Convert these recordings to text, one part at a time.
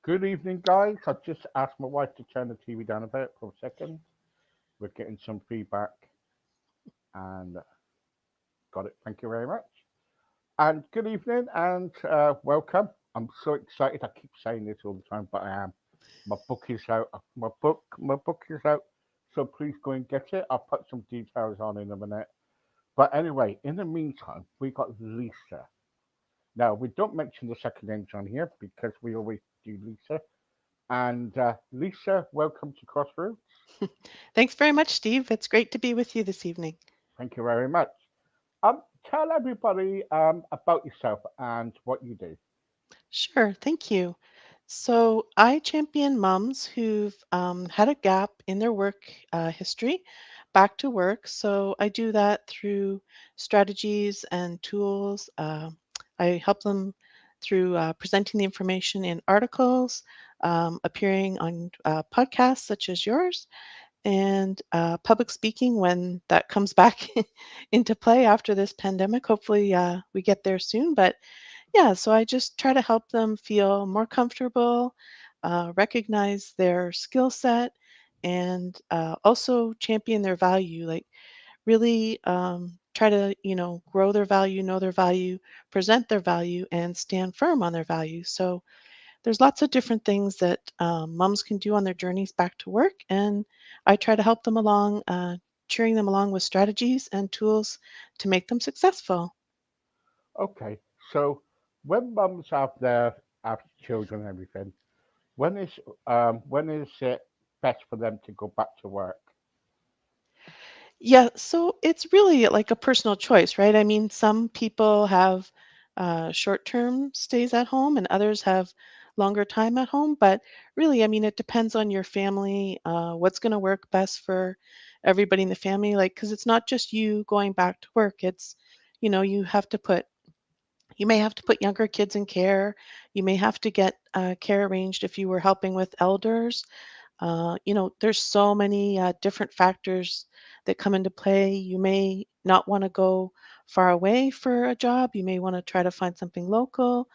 Good evening, guys. I just asked my wife to turn the TV down a bit for a second. We're getting some feedback and got it. Thank you very much. And good evening and welcome. I'm so excited. I keep saying this all the time, but I am. My book is out. My book is out. So please go and get it. I'll put some details on in a minute. But anyway, in the meantime, we got Lisa. Now we don't mention the second names on here because we always do Lisa. And Lisa, welcome to Crossroads. Thanks very much, Steve. It's great to be with you this evening. Thank you very much. Tell everybody about yourself and what you do. Sure, thank you. So, I champion moms who've had a gap in their work history back to work. So, I do that through strategies and tools. I help them through presenting the information in articles, appearing on podcasts such as yours, and public speaking when that comes back into play after this pandemic. Hopefully, we get there soon. But yeah, so I just try to help them feel more comfortable, recognize their skill set, and also champion their value. Like, really try to, grow their value, know their value, present their value, and stand firm on their value. So, there's lots of different things that moms can do on their journeys back to work, and I try to help them along, cheering them along with strategies and tools to make them successful. Okay, so when mums have children and everything, when is when is it best for them to go back to work? Yeah, so it's really like a personal choice, right? I mean, some people have short-term stays at home and others have longer time at home. But really, I mean, it depends on your family, what's going to work best for everybody in the family. Like, because it's not just you going back to work, it's, you have to put you may have to put younger kids in care. You may have to get care arranged if you were helping with elders. There's so many different factors that come into play. You may not want to go far away for a job. You may want to try to find something local,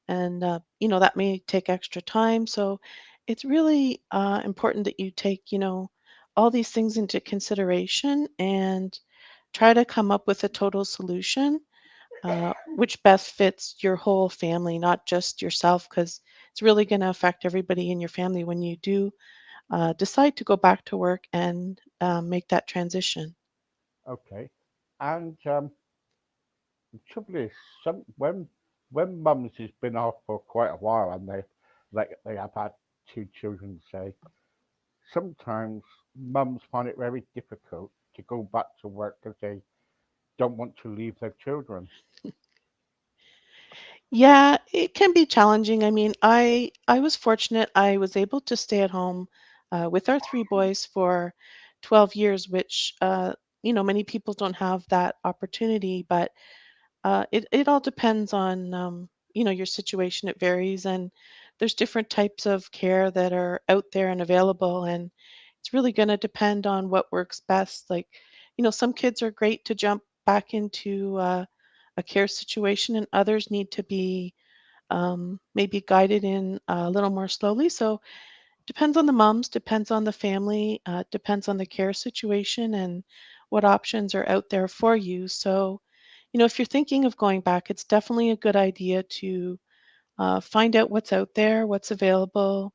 and that may take extra time. So it's really important that you take all these things into consideration and try to come up with a total solution which best fits your whole family, not just yourself, because it's really going to affect everybody in your family when you do decide to go back to work and make that transition. Okay, and the trouble is, when mums has been off for quite a while and they have had two children, say, sometimes mums find it very difficult to go back to work because they don't want to leave their children. Yeah, it can be challenging. I mean, I was fortunate. I was able to stay at home with our three boys for 12 years, which many people don't have that opportunity. But it all depends on your situation. It varies, and there's different types of care that are out there and available, and it's really going to depend on what works best. Like, some kids are great to jump back into a care situation, and others need to be maybe guided in a little more slowly. So depends on the moms, depends on the family, depends on the care situation and what options are out there for you. So if you're thinking of going back, it's definitely a good idea to find out what's out there, what's available,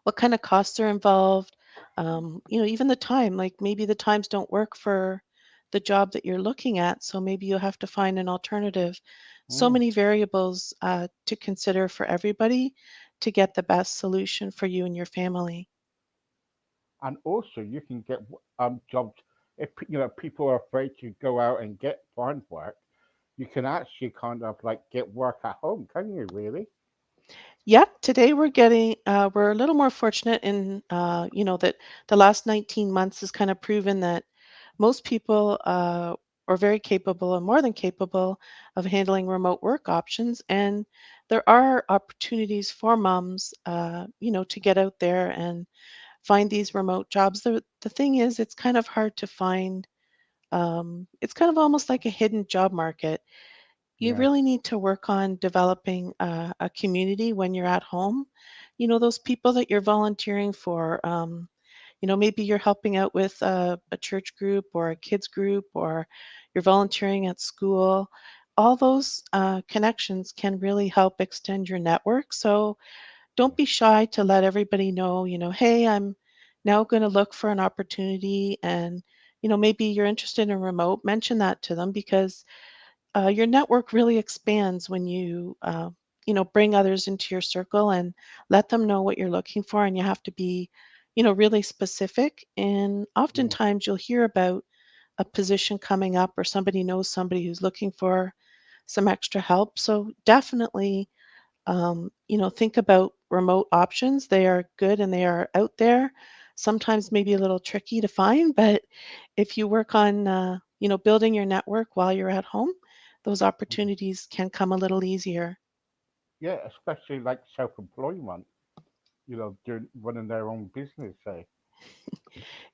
what kind of costs are involved. Even the time, like maybe the times don't work for the job that you're looking at, so maybe you'll have to find an alternative. So Mm. many variables to consider for everybody to get the best solution for you and your family. And also, you can get jobs if people are afraid to go out and get find work. You can actually kind of like get work at home, can you? Really? Yep, today we're a little more fortunate in, that the last 19 months has kind of proven that most people are very capable and more than capable of handling remote work options. And there are opportunities for moms, to get out there and find these remote jobs. The thing is, it's kind of hard to find, it's kind of almost like a hidden job market. you Yeah, really need to work on developing a community when you're at home. Those people that you're volunteering for, maybe you're helping out with a church group or a kids group, or you're volunteering at school. All those connections can really help extend your network. So don't be shy to let everybody know, hey, I'm now going to look for an opportunity, and maybe you're interested in remote. Mention that to them, because your network really expands when you bring others into your circle and let them know what you're looking for. And you have to be really specific. And yeah, oftentimes you'll hear about a position coming up, or somebody knows somebody who's looking for some extra help. So definitely, think about remote options. They are good and they are out there. Sometimes maybe a little tricky to find, but if you work on, building your network while you're at home, those opportunities can come a little easier. yeah. Especially like self-employment. Doing running their own business. Say,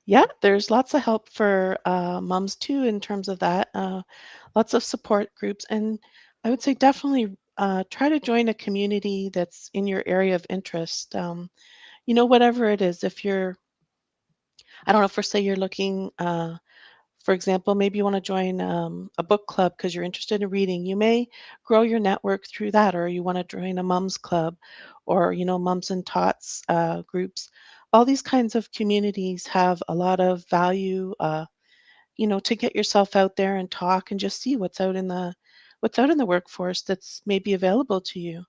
Yeah, there's lots of help for moms too in terms of that. Lots of support groups, and I would say definitely try to join a community that's in your area of interest. Whatever it is. If you're, I don't know, for say you're looking, for example, maybe you want to join a book club because you're interested in reading. You may grow your network through that, or you want to join a mums club, or mums and tots groups. All these kinds of communities have a lot of value. To get yourself out there and talk and just see what's out in the workforce that's maybe available to you.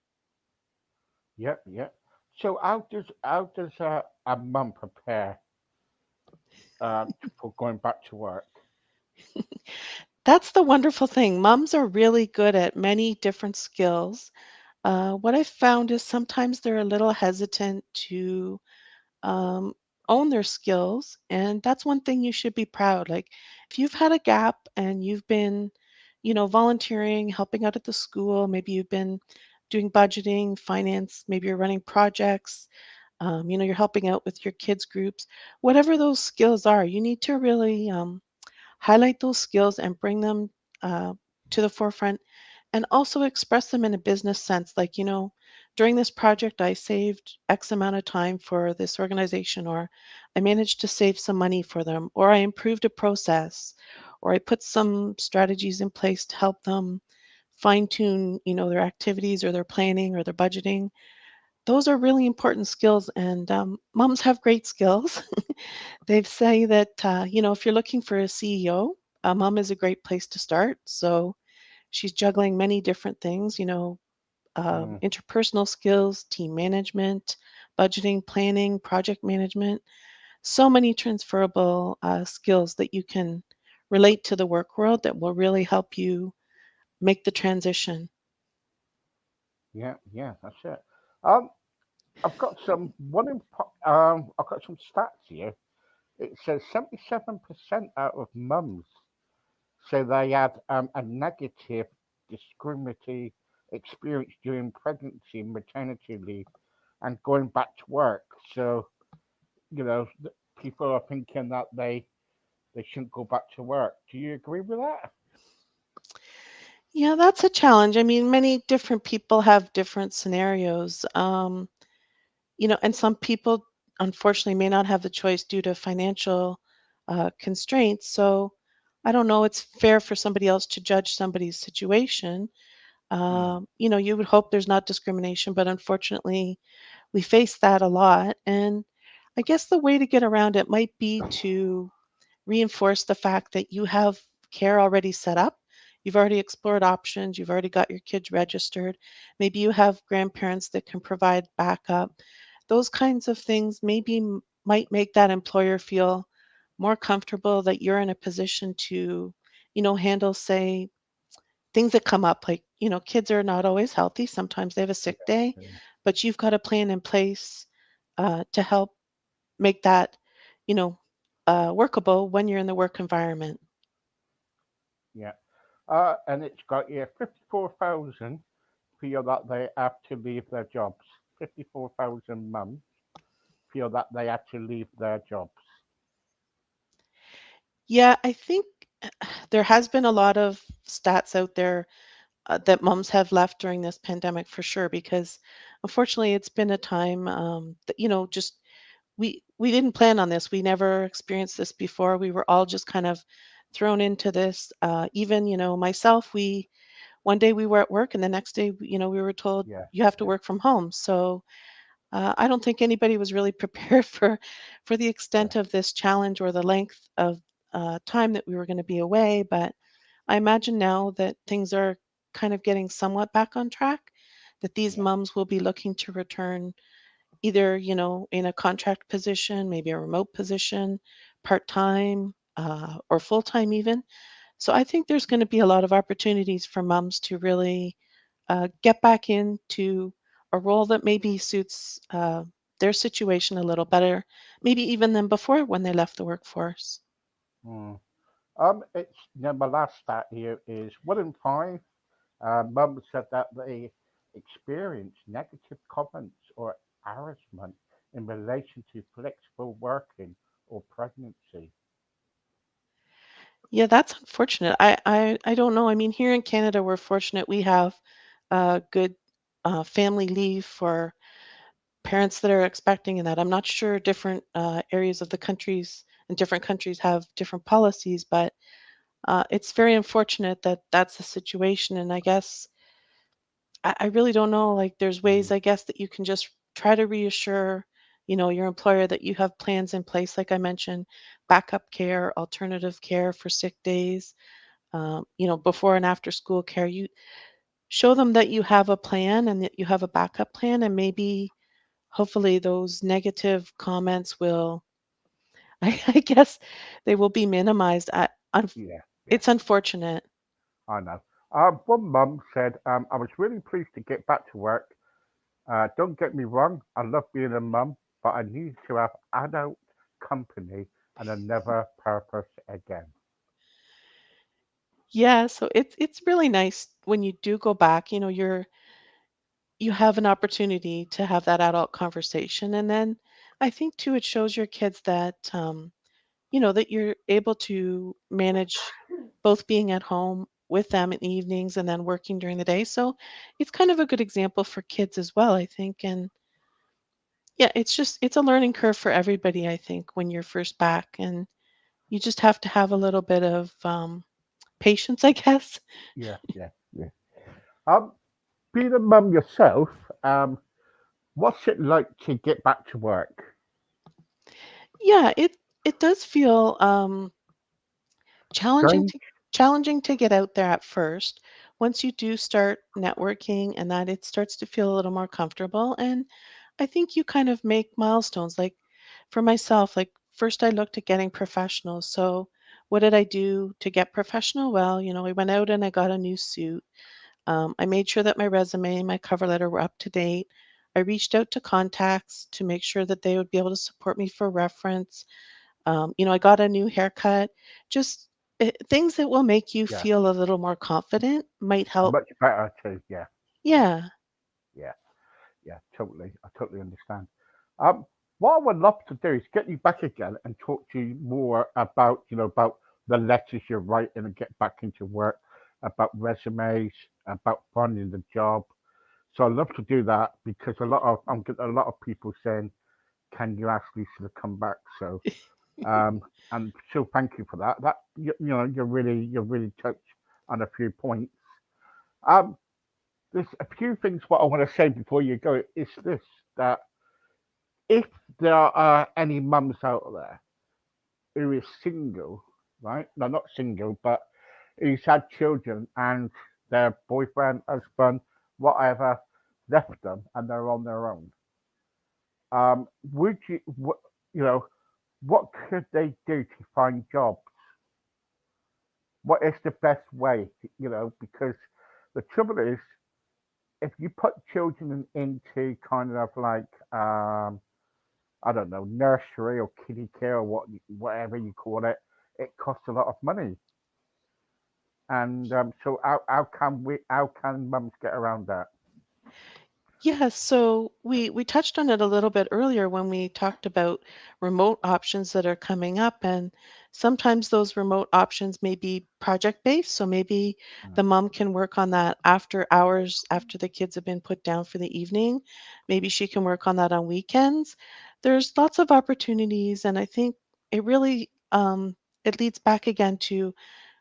yep, yep. So how does a mum prepare for going back to work? That's the wonderful thing. Mums are really good at many different skills. What I've found is sometimes they're a little hesitant to um, own their skills. And that's one thing you should be proud. Like, if you've had a gap and you've been, volunteering, helping out at the school, maybe you've been doing budgeting, finance, maybe you're running projects, you're helping out with your kids' groups, whatever those skills are, you need to really highlight those skills and bring them uh, to the forefront, and also express them in a business sense. Like, during this project, I saved X amount of time for this organization, or I managed to save some money for them, or I improved a process, or I put some strategies in place to help them fine tune, their activities or their planning or their budgeting. Those are really important skills, and moms have great skills. They say that, if you're looking for a CEO, a mom is a great place to start. So she's juggling many different things, Mm, interpersonal skills, team management, budgeting, planning, project management. So many transferable skills that you can relate to the work world that will really help you make the transition. yeah, yeah, that's it. Um, I've got I've got some stats here. It says 77% out of mums say they had a negative discriminatory experience during pregnancy and maternity leave and going back to work. So, people are thinking that they shouldn't go back to work. Do you agree with that? Yeah, that's a challenge. I mean, many different people have different scenarios. And some people unfortunately may not have the choice due to financial constraints. So I don't know, it's fair for somebody else to judge somebody's situation. Mm, You would hope there's not discrimination, but unfortunately, we face that a lot. And I guess the way to get around it might be to reinforce the fact that you have care already set up. You've already explored options. You've already got your kids registered. Maybe you have grandparents that can provide backup. Those kinds of things maybe might make that employer feel more comfortable that you're in a position to, handle, say, things that come up. Like, kids are not always healthy. Sometimes they have a sick day, yeah, but you've got a plan in place to help make that, you know, workable when you're in the work environment. yeah. And it's got here 54,000 feel that they have to leave their jobs. 54,000 mums feel that they had to leave their jobs. Yeah, I think there has been a lot of stats out there that moms have left during this pandemic for sure, because unfortunately it's been a time that, just we didn't plan on this. We never experienced this before. We were all just kind of thrown into this. Even, myself, we one day we were at work and the next day, we were told Yeah, you have to yeah, work from home. So I don't think anybody was really prepared for the yeah, extent of this challenge or the length of time that we were going to be away. But I imagine now that things are kind of getting somewhat back on track, that these yeah. moms will be looking to return either, in a contract position, maybe a remote position, part time, or full time even. So I think there's going to be a lot of opportunities for moms to really get back into a role that maybe suits their situation a little better, maybe even than before when they left the workforce. Mm. It's my last stat here is 1 in 5 mums said that they experience negative comments or harassment in relation to flexible working or pregnancy. Yeah, that's unfortunate. I don't know. I mean, here in Canada, we're fortunate we have good family leave for parents that are expecting and that. I'm not sure different areas of the countries and different countries have different policies, but it's very unfortunate that that's the situation. And I guess I really don't know. Like, there's ways, Mm, I guess, that you can just try to reassure, your employer that you have plans in place. Like I mentioned, backup care, alternative care for sick days, before and after school care. You show them that you have a plan and that you have a backup plan, and maybe hopefully those negative comments will, I guess, they will be minimized. yeah, yeah, It's unfortunate. I know. One mum said, I was really pleased to get back to work. Don't get me wrong, I love being a mum, but I need to have adult company and another purpose again. Yeah, so it's really nice when you do go back, you have an opportunity to have that adult conversation. And then I think too, it shows your kids that, that you're able to manage both being at home with them in the evenings and then working during the day. So it's kind of a good example for kids as well, I think. And yeah, it's a learning curve for everybody, I think, when you're first back. And you just have to have a little bit of patience, I guess. Yeah, yeah, yeah. Um, Being a mum yourself, what's it like to get back to work? Yeah, it does feel challenging Strange? to challenging to get out there at first. Once you do start networking and that, it starts to feel a little more comfortable. And I think you kind of make milestones. Like for myself, like first I looked at getting professional. So what did I do to get professional? Well, I went out and I got a new suit. I made sure that my resume and my cover letter were up to date. I reached out to contacts to make sure that they would be able to support me for reference. I got a new haircut. Just things that will make you Yeah, feel a little more confident might help. much better too. Yeah, Yeah. yeah, yeah, totally. I totally understand. Um, what I would love to do is get you back again and talk to you more about, about the letters you're writing and get back into work, about resumes, about finding the job. So I'd love to do that because I'm getting a lot of people saying, "Can you actually sort of come back?" So Um, and so thank you for that. You're really touched on a few points. Um, there's a few things what I want to say before you go is this that if there are any mums out there who is single, right? No, not single, but who's had children and their boyfriend, husband, whatever, left them and they're on their own. Would you, you know, what could they do to find jobs? What is the best way, because the trouble is, if you put children into kind of like, I don't know, nursery or kiddie care or whatever you call it, it costs a lot of money. And so how can mums get around that? Yeah, so we touched on it a little bit earlier when we talked about remote options that are coming up. And sometimes those remote options may be project based. So maybe Mm. the mom can work on that after hours, after the kids have been put down for the evening. Maybe she can work on that on weekends. There's lots of opportunities, and I think it really it leads back again to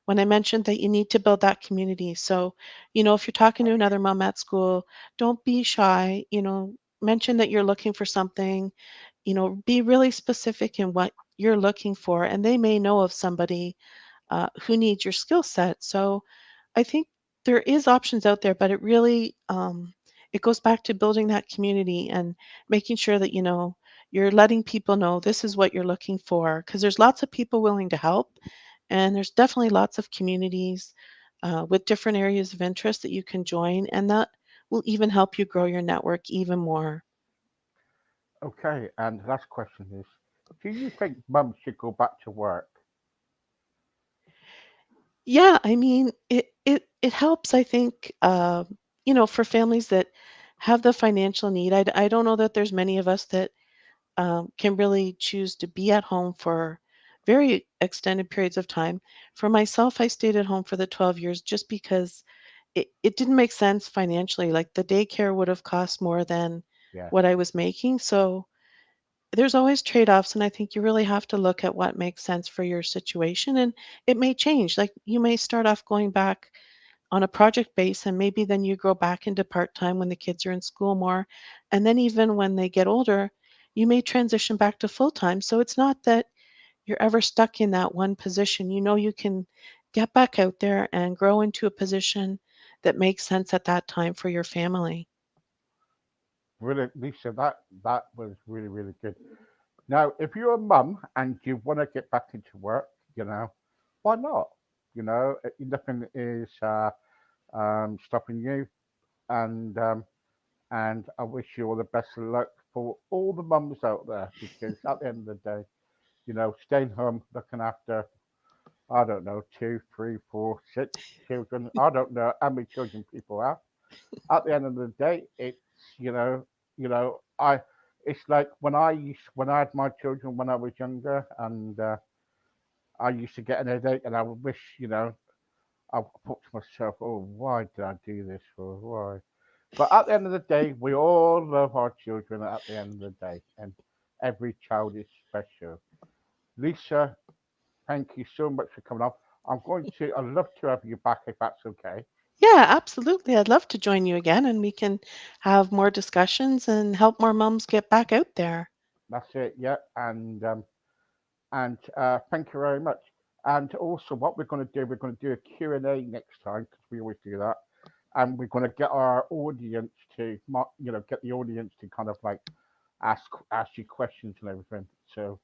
when I mentioned that you need to build that community. So, if you're talking to another mom at school, don't be shy. Mention that you're looking for something. Be really specific in what you're looking for, and they may know of somebody who needs your skill set. So, I think there is options out there, but it goes back to building that community and making sure that you're letting people know this is what you're looking for, because there's lots of people willing to help, and there's definitely lots of communities with different areas of interest that you can join, and that will even help you grow your network even more. Okay, and the last question is, do you think mums should go back to work? Yeah, I mean, it helps, I think, for families that have the financial need. I don't know that there's many of us that can really choose to be at home for very extended periods of time. For myself, I stayed at home for the 12 years just because it didn't make sense financially. Like the daycare would have cost more than Yes. what I was making. So there's always trade-offs, and I think you really have to look at what makes sense for your situation, and it may change. Like you may start off going back on a project base, and maybe then you go back into part-time when the kids are in school more, and then even when they get older, you may transition back to full-time. So it's not that you're ever stuck in that one position. You can get back out there and grow into a position that makes sense at that time for your family. Brilliant, Lisa. That was really really good. Now, if you're a mum and you want to get back into work, why not? Nothing is stopping you, and I wish you all the best of luck for all the mums out there because at the end of the day, staying home looking after I don't know 2, 3, 4, 6 children. I don't know how many children people have. At the end of the day, it's you know, I. It's like when I had my children when I was younger, and I used to get an headache, and I would wish, I thought to myself, oh, why did I do this for? Why? But at the end of the day, we all love our children. At the end of the day, and every child is special. Lisa, thank you so much for coming on. I'd love to have you back if that's okay. Yeah, absolutely. I'd love to join you again, and we can have more discussions and help more moms get back out there. That's it, yeah. And thank you very much. And also, what we're going to do a Q&A next time because we always do that. And we're going to get our audience to, get the audience to kind of like ask you questions and everything. So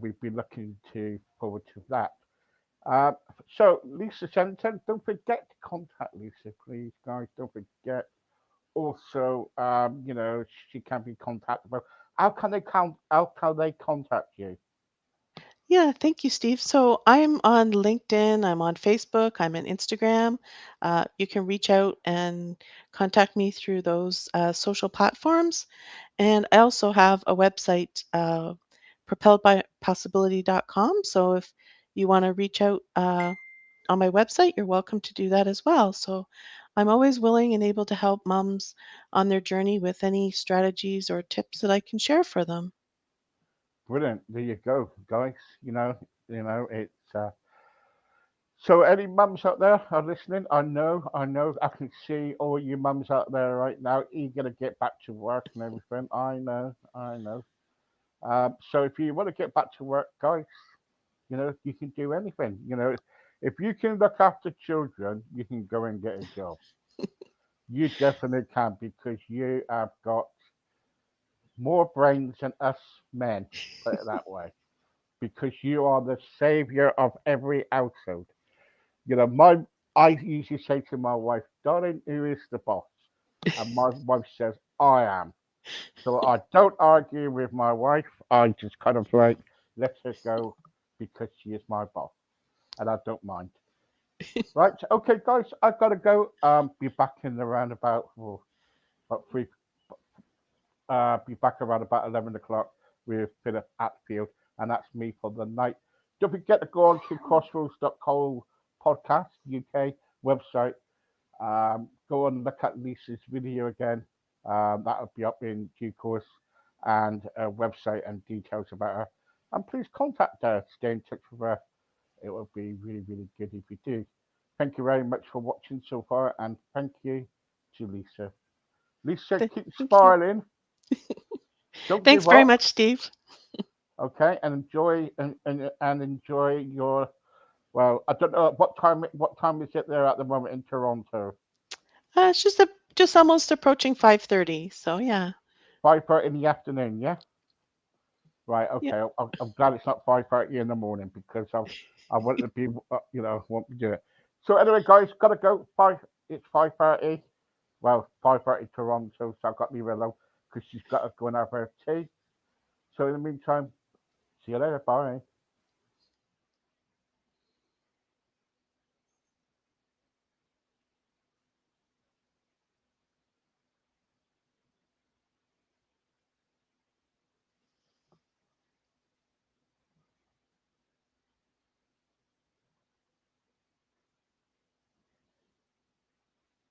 we've been looking to forward to that. Uh, so Lisa Shenton, don't forget to contact Lisa, please, guys. Don't forget. Also, she can be contactable. How can they contact you? Yeah, thank you, Steve. So I'm on LinkedIn, I'm on Facebook, I'm on Instagram. You can reach out and contact me through those social platforms. And I also have a website, propelledbypossibility.com. So if you want to reach out on my website, you're welcome to do that as well. So I'm always willing and able to help moms on their journey with any strategies or tips that I can share for them. Brilliant. There you go, guys. It's so any mums out there are listening. I can see all you mums out there right now eager to get back to work and everything. I know. So if you want to get back to work, guys, you can do anything. If you can look after children, you can go and get a job. You definitely can because you have got more brains than us men. Put it that way. Because you are the savior of every household. My I usually say to my wife, darling, who is the boss? And my wife says, I am. So I don't argue with my wife. I just kind of like let her go because she is my boss. And I don't mind. Right. Okay, guys, I've got to go. Be back in around about three. Be back around about 11 o'clock with Philip Atfield, and that's me for the night. Don't forget to go on to crossroads.co podcast UK website. Go and look at Lisa's video again. That'll be up in due course, and a website and details about her. And please contact her, stay in touch with her. It will be really, really good if you do. Thank you very much for watching so far, and thank you to Lisa. Lisa, keep Thank you. smiling. Don't Thanks give very up. much, Steve. Okay, and enjoy your. Well, I don't know what time. What time is it there at the moment in Toronto? It's just almost approaching 5:30. So yeah. 5:30 in the afternoon. Yeah. Right. Yeah. Okay. I'm glad it's not 5:30 in the morning because I want to be want to do it. So anyway, guys, gotta go. It's 5:30. Well, 5:30 Toronto. So I've got to leave her alone because she's got to go and have her tea. So in the meantime, see you later. Bye.